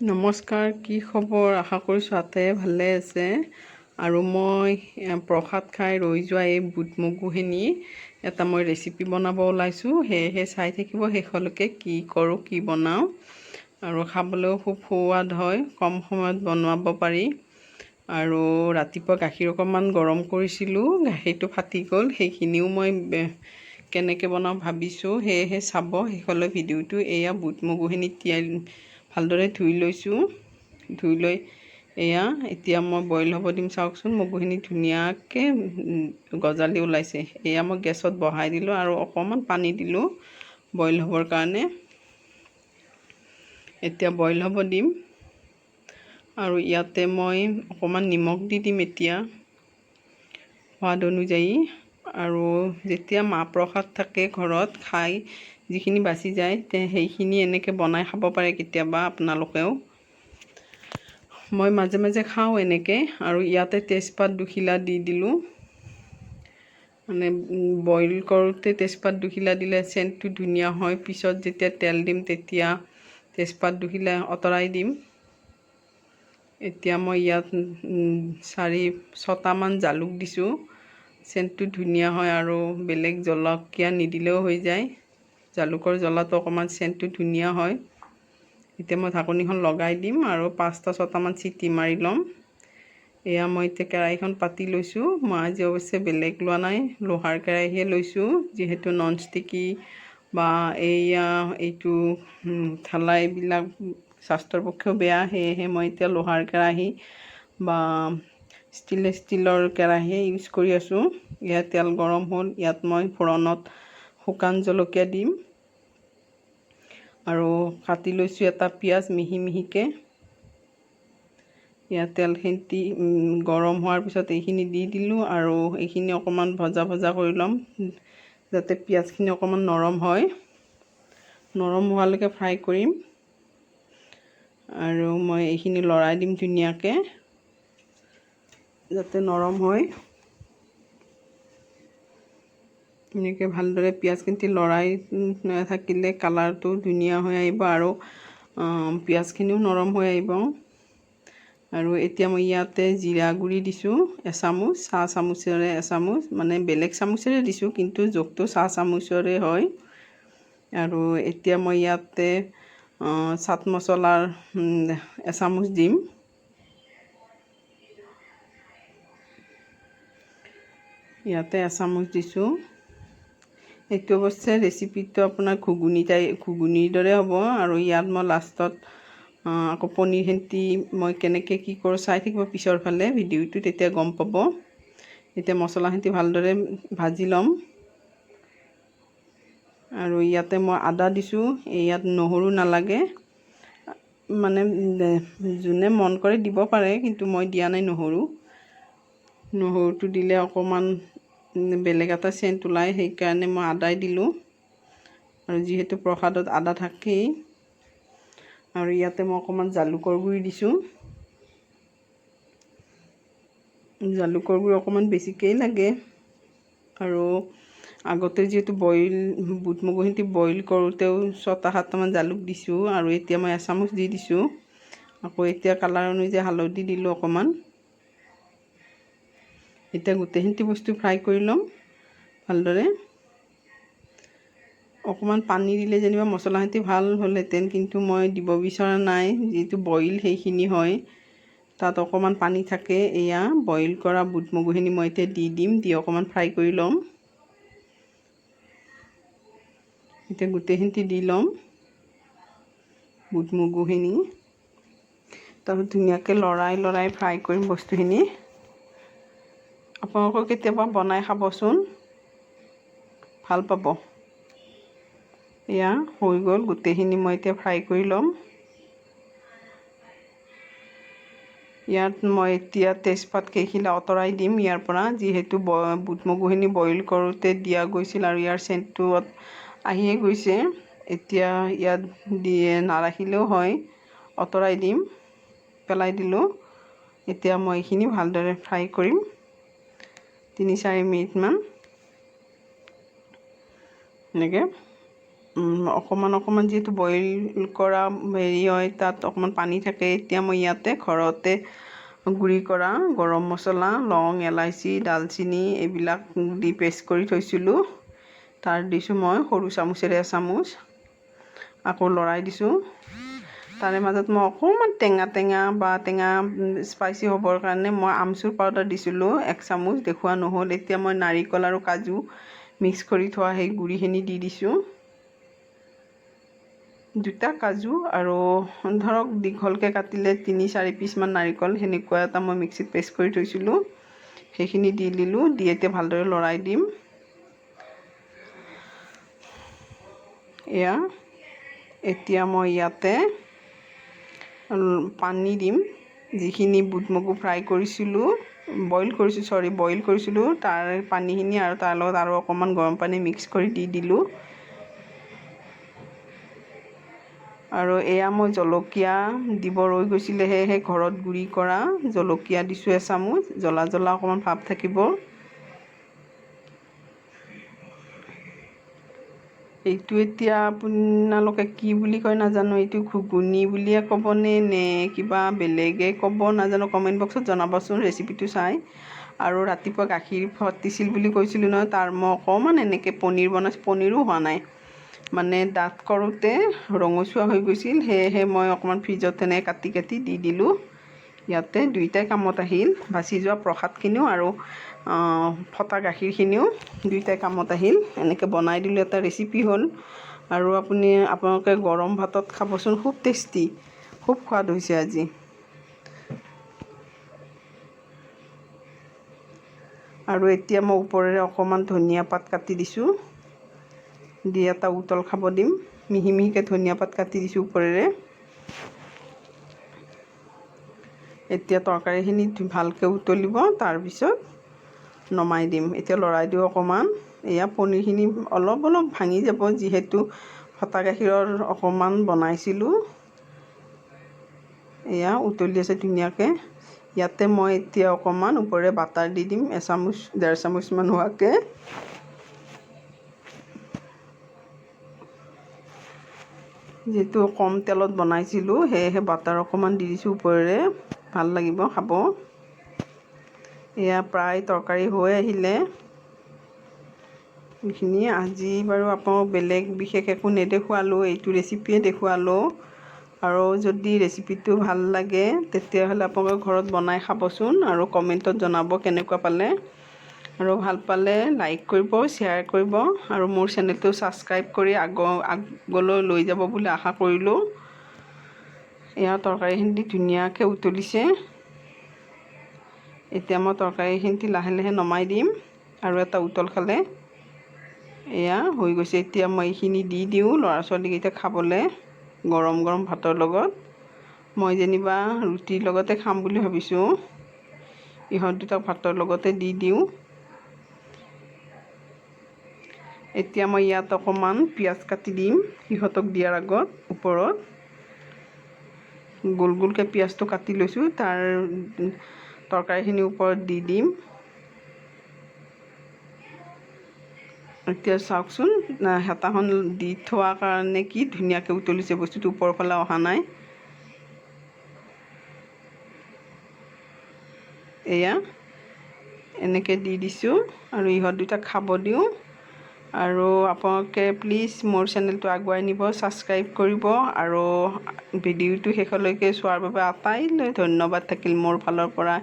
নমস্কাৰ, কি খবৰ? আশা কৰিছোঁ আটায়ে ভালে আছে। আৰু মই প্ৰসাদ খাই ৰৈ যোৱা এই বুট মগুখিনি এটা মই ৰেচিপি বনাব ওলাইছোঁ। সেয়েহে চাই থাকিব শেষলৈকে কি কৰোঁ, কি বনাওঁ। আৰু খাবলৈও খুব সোৱাদ হয়, কম সময়ত বনাব পাৰি। আৰু ৰাতিপুৱা গাখীৰ অকণমান গৰম কৰিছিলোঁ, গাখীৰটো ফাটি গ'ল। সেইখিনিও মই কেনেকৈ বনাওঁ ভাবিছোঁ, সেয়েহে চাব শেষলৈ ভিডিঅ'টো। এয়া বুট মগুখিনি ভালদৰে ধুই লৈছোঁ। ধুই লৈ এয়া এতিয়া মই বইল হ'ব দিম। চাওকচোন মগুখিনি ধুনীয়াকৈ গজালি ওলাইছে। এয়া মই গেছত বহাই দিলোঁ আৰু অকণমান পানী দিলোঁ বইল হ'বৰ কাৰণে। এতিয়া বইল হ'ব দিম। আৰু ইয়াতে মই অকণমান নিমখ দি দিম এতিয়া সোৱাদ অনুযায়ী। আৰু যেতিয়া মাহ প্ৰসাদ থাকে ঘৰত, খাই যিখিনি বাচি যায় সেইখিনি এনেকৈ বনাই খাব পাৰে কেতিয়াবা আপোনালোকেও। মই মাজে মাজে খাওঁ এনেকৈ। আৰু ইয়াতে তেজপাত দুখিলা দি দিলোঁ। মানে বইল কৰোঁতে তেজপাত দুখিলা দিলে চেণ্টটো ধুনীয়া হয়। পিছত যেতিয়া তেল দিম তেতিয়া তেজপাত দুখিলা আঁতৰাই দিম। এতিয়া মই ইয়াত 4-6টামান জালুক দিছোঁ। চেণ্টটো ধুনীয়া হয় আৰু বেলেগ জলকীয়া নিদিলেও হৈ যায়। জালুকৰ জ্বলাটো অকণমান চেণ্টটো ধুনীয়া হয়। এতিয়া মই ঢাকনিখন লগাই দিম আৰু 5-6টামান চিটি মাৰি ল'ম। এয়া মই এতিয়া কেৰাহীখন পাতি লৈছোঁ। মই আজি অৱশ্যে বেলেগ লোৱা নাই, লোহাৰ কেৰাহীয়ে লৈছোঁ। যিহেতু নন ষ্টিকি বা এইটো ঢালাইবিলাক স্বাস্থ্যৰ পক্ষেও বেয়া, সেয়েহে মই এতিয়া লোহাৰ কেৰাহী বা ষ্টিলৰ কেৰাহীয়ে ইউজ কৰি আছোঁ। ইয়াত তেল গৰম হ'ল। ইয়াত মই ফোৰণত শুকান জলকীয়া দিম আৰু কাটি লৈছোঁ এটা পিঁয়াজ মিহি মিহিকৈ। ইয়াত তেলখিনি গৰম হোৱাৰ পিছত এইখিনি দি দিলোঁ আৰু এইখিনি অকণমান ভজা কৰি ল'ম যাতে পিঁয়াজখিনি অকণমান নৰম হয়। নৰম হোৱালৈকে ফ্ৰাই কৰিম। আৰু মই এইখিনি লৰাই দিম ধুনীয়াকৈ যাতে নৰম হয়। এনেকৈ ভালদৰে পিঁয়াজখিনি লৰাই থাকিলে কালাৰটো ধুনীয়া হৈ আহিব আৰু পিঁয়াজখিনিও নৰম হৈ আহিব। আৰু এতিয়া মই ইয়াতে জিৰা গুড়ি দিছোঁ চাহ চামুচেৰে এচামুচ, মানে বেলেগ চামুচেৰে দিছোঁ কিন্তু জোখটো চাহ চামুচৰে হয়। আৰু এতিয়া মই ইয়াতে চাট মছলাৰ এচামুচ দিম। ইয়াতে এচামুচ দিছোঁ। এইটো অৱশ্যে ৰেচিপিটো আপোনাৰ ঘুগুনিৰ দৰে হ'ব। আৰু ইয়াত মই লাষ্টত আকৌ পনীৰখিনি মই কেনেকৈ কি কৰোঁ চাই থাকিব পিছৰ ফালে ভিডিঅ'টো, তেতিয়া গম পাব। এতিয়া মছলাখিনি ভালদৰে ভাজি ল'ম। আৰু ইয়াতে মই আদা দিছোঁ। ইয়াত নহৰু নালাগে, মানে যোনে মন কৰে দিব পাৰে, কিন্তু মই দিয়া নাই নহৰু। নহৰুটো দিলে অকণমান বেলেগ এটা চেণ্ট ওলায়, সেইকাৰণে মই আদাই দিলোঁ। আৰু যিহেতু প্ৰসাদত আদা থাকেই। আৰু ইয়াতে মই অকণমান জালুকৰ গুড়ি দিছোঁ। জালুকৰ গুড়ি অকণমান বেছিকৈয়ে লাগে। আৰু আগতে যিহেতু বুট মগুখিনি বইল কৰোঁতেও 6-7টামান জালুক দিছোঁ। আৰু এতিয়া মই এচামুচ দি দিছোঁ। আকৌ এতিয়া কালাৰ অনুযায়ী হালধি দিলোঁ অকণমান। এতিয়া গোটেইখিনি বস্তু ফ্ৰাই কৰি ল'ম ভালদৰে। অকণমান পানী দিলে যেনিবা মছলাখিনি ভাল হ'লহেঁতেন, কিন্তু মই দিব বিচৰা নাই। যিটো বইল সেইখিনি হয়, তাত অকণমান পানী থাকে। এয়া বইল কৰা বুট মগুখিনি মই এতিয়া দি দিম, দি অকণমান ফ্ৰাই কৰি ল'ম। এতিয়া গোটেইখিনি দি ল'ম বুট মগুখিনি। তাৰপিছত ধুনীয়াকৈ লৰাই ফ্ৰাই কৰিম বস্তুখিনি। আপোনালোকেও কেতিয়াবা বনাই খাবচোন, ভাল পাব। এয়া হৈ গ'ল, গোটেইখিনি মই এতিয়া ফ্ৰাই কৰি ল'ম। ইয়াত মই এতিয়া তেজপাত কেইখিলা আঁতৰাই দিম ইয়াৰ পৰা, যিহেতু বুট মগুখিনি বইল কৰোঁতে দিয়া গৈছিল আৰু ইয়াৰ চেণ্টটো আহিয়ে গৈছে। এতিয়া ইয়াত নাৰাখিলেও হয়, আঁতৰাই দিম, পেলাই দিলোঁ। এতিয়া মই এইখিনি ভালদৰে ফ্ৰাই কৰিম 3-4 মিনিটমান এনেকৈ। অকণমান যিহেতু বইল কৰা হেৰি হয় তাত অকণমান পানী থাকে। এতিয়া মই ইয়াতে ঘৰতে গুড়ি কৰা গৰম মছলা, লং, এলাইচি, ডালচিনি এইবিলাক দি পেষ্ট কৰি থৈছিলোঁ। তাৰ দিছোঁ মই সৰু চামুচেৰে এচামুচ, আকৌ লৰাই দিছোঁ। তাৰে মাজত মই অকণমান টেঙা বা স্পাইচি হ'বৰ কাৰণে মই আমচুৰ পাউডাৰ দিছিলোঁ 1 চামুচ, দেখুওৱা নহ'ল। এতিয়া মই নাৰিকল আৰু কাজু মিক্স কৰি থোৱা সেই গুড়িখিনি দি দিছোঁ। 2টা কাজু আৰু ধৰক দীঘলকৈ কাটিলে 3-4 পিচমান নাৰিকল, সেনেকুৱা এটা মই মিক্সিত পেষ্ট কৰি থৈছিলোঁ, সেইখিনি দি দিলোঁ। দি এতিয়া ভালদৰে লৰাই দিম। এয়া এতিয়া মই ইয়াতে পানী দিম। যিখিনি বুট মগু ফ্ৰাই কৰিছিলোঁ, বইল কৰিছিলোঁ তাৰ পানীখিনি আৰু তাৰ লগত আৰু অকণমান গৰম পানী মিক্স কৰি দি দিলোঁ। আৰু এয়া মই জলকীয়া দিব ৰৈ গৈছিলে, সেয়েহে ঘৰত গুড়ি কৰা জলকীয়া দিছোঁ 1 চামুচ, জ্বলা অকণমান ভাৱ থাকিব। এইটো এতিয়া আপোনালোকে কি বুলি কয় নাজানো, এইটো ঘুগুনি বুলিয়ে ক'বনে নে কিবা বেলেগে ক'ব নাজানো, কমেণ্ট বক্সত জনাবচোন ৰেচিপিটো চাই। আৰু ৰাতিপুৱা গাখীৰ ফাটিছিল বুলি কৈছিলোঁ নহয়, তাৰ মই অকণমান এনেকৈ পনীৰ বনাইছোঁ। পনীৰো হোৱা নাই, মানে ডাঠ কৰোঁতে ৰঙচুৱা হৈ গৈছিল, সেয়েহে মই অকণমান ফ্ৰিজত এনেকৈ কাটি দি দিলোঁ। ইয়াতে 2টাই কামত আহিল, বাচি যোৱা প্ৰসাদখিনিও আৰু ফটা গাখীৰখিনিও 2টাই কামত আহিল। এনেকৈ বনাই দিলোঁ, এটা ৰেচিপি হ'ল। আৰু আপোনালোকে গৰম ভাতত খাবচোন, খুব টেষ্টি, খুব সোৱাদ হৈছে আজি। আৰু এতিয়া মই ওপৰেৰে অকণমান ধনিয়া পাত কাটি দিছোঁ, দি এটা উতল খাব দিম। মিহিকৈ ধনিয়া পাত কাটি দিছোঁ ওপৰেৰে। এতিয়া তৰকাৰীখিনি ভালকৈ উতলিব, তাৰপিছত নমাই দিম। এতিয়া লৰাই দিওঁ অকণমান। এয়া পনীৰখিনি অলপ ভাঙি যাব, যিহেতু ফটা গাখীৰৰ অকণমান বনাইছিলোঁ। এয়া উতলি আছে ধুনীয়াকৈ। ইয়াতে মই এতিয়া অকণমান ওপৰেৰে বাটাৰ দি দিম, 1 চামুচ 1.5 চামুচমান হোৱাকৈ। যিহেতু কম তেলত বনাইছিলোঁ, সেয়েহে বাটাৰ অকণমান দি দিছোঁ ওপৰেৰে, ভাল লাগিব খাব। এয়া প্ৰায় তৰকাৰী হৈ আহিলে। এইখিনি আজি বাৰু আপোনাক বেলেগ বিশেষ একো নেদেখুৱালোঁ, এইটো ৰেচিপিয়ে দেখুৱালোঁ। আৰু যদি ৰেচিপিটো ভাল লাগে তেতিয়াহ'লে আপোনালোকে ঘৰত বনাই খাবচোন আৰু কমেণ্টত জনাব কেনেকুৱা পালে। আৰু ভাল পালে লাইক কৰিব, শ্বেয়াৰ কৰিব আৰু মোৰ চেনেলটো ছাবস্ক্ৰাইব কৰি আগলৈ লৈ যাব বুলি আশা কৰিলোঁ। এয়া তৰকাৰীখিনি ধুনীয়াকৈ উতলিছে। এতিয়া মই তৰকাৰীখিনি লাহে নমাই দিম আৰু এটা উতল খালে। এয়া হৈ গৈছে। এতিয়া মই এইখিনি দি দিওঁ ল'ৰা ছোৱালীকেইটা খাবলৈ গৰম ভাতৰ লগত। মই যেনিবা ৰুটিৰ লগতে খাম বুলি ভাবিছোঁ, ইহঁত দুটাক ভাতৰ লগতে দি দিওঁ। এতিয়া মই ইয়াত অকণমান পিঁয়াজ কাটি দিম সিহঁতক দিয়াৰ আগত। ওপৰত গোলকৈ পিঁয়াজটো কাটি লৈছোঁ, তাৰ তৰকাৰীখিনিৰ ওপৰত দি দিম। এতিয়া চাওকচোন, হেতাখন দি থোৱাৰ কাৰণে কি ধুনীয়াকৈ উতলিছে, বস্তুটো ওপৰৰ ফালে অহা নাই। এয়া এনেকৈ দি দিছোঁ আৰু ইহঁত দুটাক খাব দিওঁ। আৰু আপোনালোকে প্লিজ মোৰ চেনেলটো আগুৱাই নিব, ছাবস্ক্ৰাইব কৰিব আৰু ভিডিঅ'টো শেষলৈকে চোৱাৰ বাবে আটাইলৈ ধন্যবাদ থাকিল মোৰ ফালৰ পৰা।